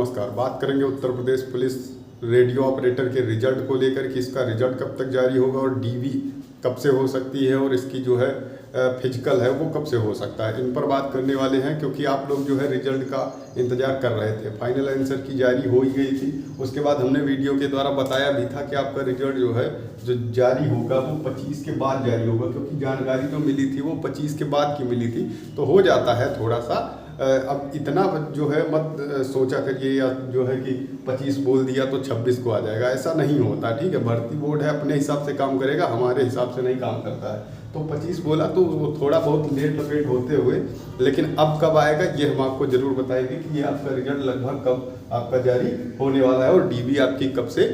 नमस्कार। बात करेंगे Uttar Pradesh police radio operator के रिजल्ट को लेकर कि इसका रिजल्ट कब तक जारी होगा और डीवी कब से हो सकती है और इसकी जो है फिजिकल है वो कब से हो सकता है, इन पर बात करने वाले हैं। क्योंकि आप लोग जो है रिजल्ट का इंतजार कर रहे थे, फाइनल आंसर की जारी हो ही गई थी। उसके बाद हमने वीडियो के द्वारा बताया भी था कि आपका रिजल्ट जो जारी होगा वो 25 के बाद जारी होगा, क्योंकि जानकारी जो मिली थी वो 25 के बाद की मिली थी। तो हो जाता है थोड़ा सा, अब इतना जो है मत सोचा करिए या जो है कि 25 बोल दिया तो 26 को आ जाएगा, ऐसा नहीं होता। ठीक है, भर्ती बोर्ड है, अपने हिसाब से काम करेगा, हमारे हिसाब से नहीं काम करता है। तो 25 बोला तो वो थोड़ा बहुत लेट लपेट होते हुए, लेकिन अब कब आएगा ये हम आपको जरूर बताएंगे कि ये आपका रिजल्ट लगभग कब आपका जारी होने वाला है और डीवी आपकी कब से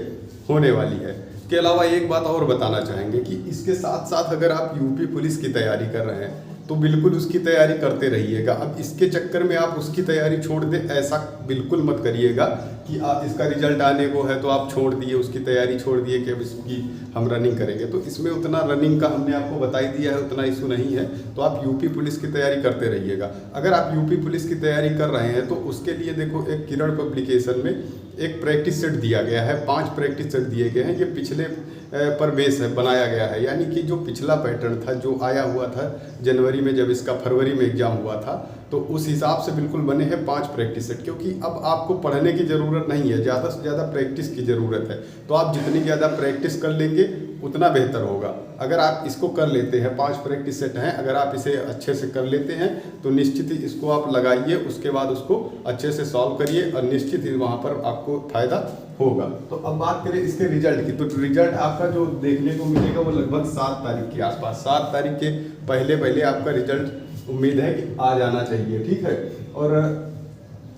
होने वाली है। इसके अलावा एक बात और बताना चाहेंगे कि इसके साथ साथ अगर आप यूपी पुलिस की तैयारी कर रहे हैं तो बिल्कुल उसकी तैयारी करते रहिएगा। अब इसके चक्कर में आप उसकी तैयारी छोड़ दें, ऐसा बिल्कुल मत करिएगा कि आप इसका रिजल्ट आने को है तो आप छोड़ दिए, उसकी तैयारी छोड़ दिए कि अब इसकी हम रनिंग करेंगे। तो इसमें उतना रनिंग का हमने आपको बता ही दिया है, उतना इशू नहीं है। तो आप यूपी पुलिस की तैयारी करते रहिएगा। अगर आप यूपी पुलिस की तैयारी कर रहे हैं तो उसके लिए देखो, एक किरण पब्लिकेशन में एक प्रैक्टिस सेट दिया गया है, 5 प्रैक्टिस सेट दिए गए हैं। ये पिछले पर बेस है बनाया गया है, यानी कि जो पिछला पैटर्न था जो आया हुआ था जनवरी में, जब इसका फरवरी में एग्जाम हुआ था, तो उस हिसाब से बिल्कुल बने हैं 5 प्रैक्टिस सेट। क्योंकि अब आपको पढ़ने की ज़रूरत नहीं है, ज़्यादा से ज़्यादा प्रैक्टिस की ज़रूरत है। तो आप जितनी ज़्यादा प्रैक्टिस कर लेंगे उतना बेहतर होगा। अगर आप इसको कर लेते हैं, 5 प्रैक्टिस सेट हैं, अगर आप इसे अच्छे से कर लेते हैं तो निश्चित ही इसको आप लगाइए, उसके बाद उसको अच्छे से सॉल्व करिए और निश्चित ही वहाँ पर आपको फायदा होगा। तो अब बात करें इसके रिजल्ट की, तो रिजल्ट आपका जो देखने को मिलेगा वो लगभग 7 तारीख के आसपास, 7 तारीख के पहले पहले आपका रिजल्ट उम्मीद है कि आ जाना चाहिए। ठीक है, और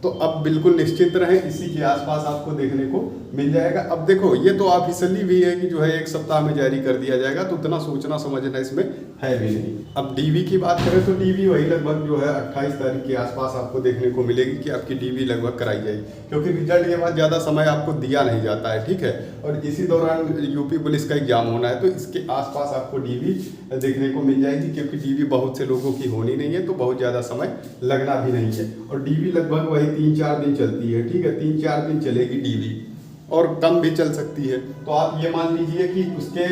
तो अब बिल्कुल निश्चिंत रहें, इसी के आसपास आपको देखने को मिल जाएगा। अब देखो, ये तो ऑफिशियली भी है कि जो है 1 सप्ताह में जारी कर दिया जाएगा, तो उतना सोचना समझना इसमें है भी नहीं। अब डीवी की बात करें तो डीवी वही लगभग जो है 28 तारीख के आसपास आपको देखने को मिलेगी कि आपकी डीवी लगभग कराई जाएगी, क्योंकि रिजल्ट के बाद ज़्यादा समय आपको दिया नहीं जाता है। ठीक है, और इसी दौरान यूपी पुलिस का एग्जाम होना है, तो इसके आसपास आपको डीवी देखने को मिल जाएगी। क्योंकि डीवी बहुत से लोगों की होनी नहीं है, तो बहुत ज़्यादा समय लगना भी नहीं है। और डीवी लगभग वही 3-4 दिन चलती है। ठीक है, 3-4 दिन चलेगी डीवी, और कम भी चल सकती है। तो आप ये मान लीजिए कि उसके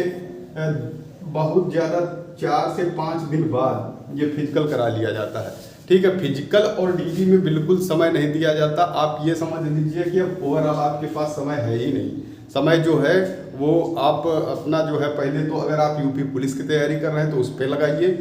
बहुत ज़्यादा 4 से 5 दिन बाद ये फिजिकल करा लिया जाता है। ठीक है, फिजिकल और डीवी में बिल्कुल समय नहीं दिया जाता। आप ये समझ लीजिए कि अब ओवरऑल आपके पास समय है ही नहीं। समय जो है वो आप अपना जो है, पहले तो अगर आप यूपी पुलिस की तैयारी कर रहे हैं तो उस पर लगाइए,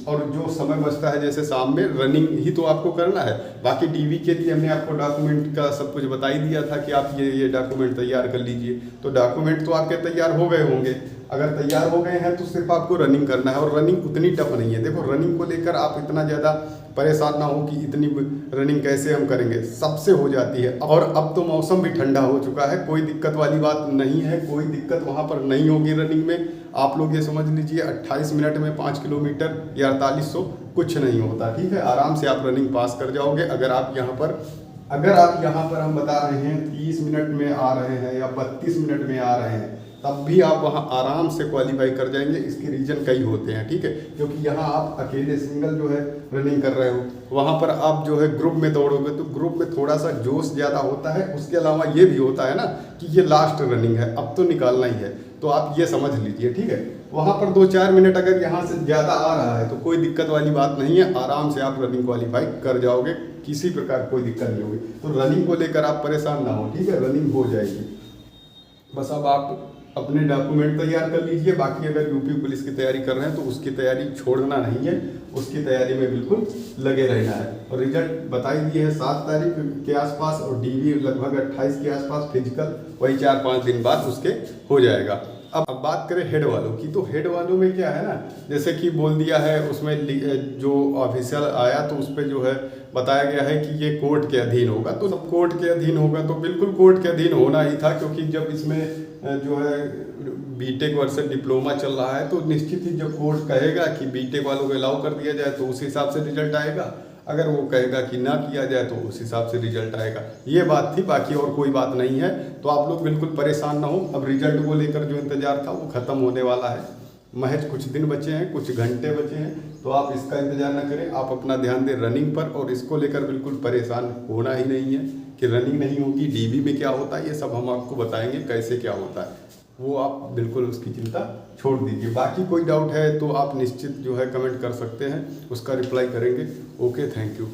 और जो समय बचता है जैसे शाम में रनिंग ही तो आपको करना है। बाकी डीवी के लिए हमने आपको डॉक्यूमेंट का सब कुछ बता ही दिया था कि आप ये डॉक्यूमेंट तैयार कर लीजिए। तो डॉक्यूमेंट तो आपके तैयार हो गए होंगे। अगर तैयार हो गए हैं तो सिर्फ आपको रनिंग करना है, और रनिंग उतनी टफ नहीं है। देखो, रनिंग को लेकर आप इतना ज़्यादा परेशान ना हो कि इतनी रनिंग कैसे हम करेंगे, सबसे हो जाती है। और अब तो मौसम भी ठंडा हो चुका है, कोई दिक्कत वाली बात नहीं है, कोई दिक्कत वहाँ पर नहीं होगी रनिंग में। आप लोग ये समझ लीजिए 28 मिनट में 5 किलोमीटर या 4800 कुछ नहीं होता। ठीक है, आराम से आप रनिंग पास कर जाओगे। अगर आप यहाँ पर हम बता रहे हैं 30 मिनट में आ रहे हैं या 32 मिनट में आ रहे हैं, तब भी आप वहाँ आराम से क्वालिफाई कर जाएंगे। इसके रीजन कई होते हैं। ठीक है, क्योंकि यहाँ आप अकेले सिंगल जो है रनिंग कर रहे हो, वहाँ पर आप जो है ग्रुप में दौड़ोगे तो ग्रुप में थोड़ा सा जोश ज़्यादा होता है। उसके अलावा ये भी होता है ना कि ये लास्ट रनिंग है, अब तो निकालना ही है, तो आप ये समझ लीजिए। ठीक है, वहाँ पर 2-4 मिनट अगर यहाँ से ज़्यादा आ रहा है तो कोई दिक्कत वाली बात नहीं है, आराम से आप रनिंग क्वालिफाई कर जाओगे, किसी प्रकार कोई दिक्कत नहीं होगी। तो रनिंग को लेकर आप परेशान ना हो। ठीक है, रनिंग हो जाएगी। बस अब आप अपने डॉक्यूमेंट तैयार कर लीजिए। बाकी अगर यूपी पुलिस की तैयारी कर रहे हैं तो उसकी तैयारी छोड़ना नहीं है, उसकी तैयारी में बिल्कुल लगे रहना है। और रिजल्ट बता ही दिए है 7 तारीख के आसपास, और डीवी लगभग 28 के आसपास, फिजिकल वही 4-5 दिन बाद उसके हो जाएगा। अब बात करें हेड वालों की, तो हेड वालों में क्या है ना, जैसे कि बोल दिया है उसमें जो ऑफिशियल आया तो उस पर जो है बताया गया है कि ये कोर्ट के अधीन होगा। तो सब कोर्ट के अधीन होगा, तो बिल्कुल कोर्ट के अधीन होना ही था। क्योंकि जब इसमें जो है बीटेक वर्सेस डिप्लोमा चल रहा है, तो निश्चित ही जब कोर्ट कहेगा कि बीटेक वालों को अलाउ कर दिया जाए तो उस हिसाब से रिजल्ट आएगा। अगर वो कहेगा कि ना किया जाए तो उस हिसाब से रिजल्ट आएगा। ये बात थी, बाकी और कोई बात नहीं है। तो आप लोग बिल्कुल परेशान ना हो। अब रिजल्ट को लेकर जो इंतजार था वो खत्म होने वाला है। महज कुछ दिन बचे हैं, कुछ घंटे बचे हैं, तो आप इसका इंतजार ना करें। आप अपना ध्यान दें रनिंग पर, और इसको लेकर बिल्कुल परेशान होना ही नहीं है कि रनिंग नहीं होगी, डीबी में क्या होता है, ये सब हम आपको बताएंगे कैसे क्या होता है, वो आप बिल्कुल उसकी चिंता छोड़ दीजिए। बाकी कोई डाउट है तो आप निश्चित जो है कमेंट कर सकते हैं, उसका रिप्लाई करेंगे। Okay, thank you.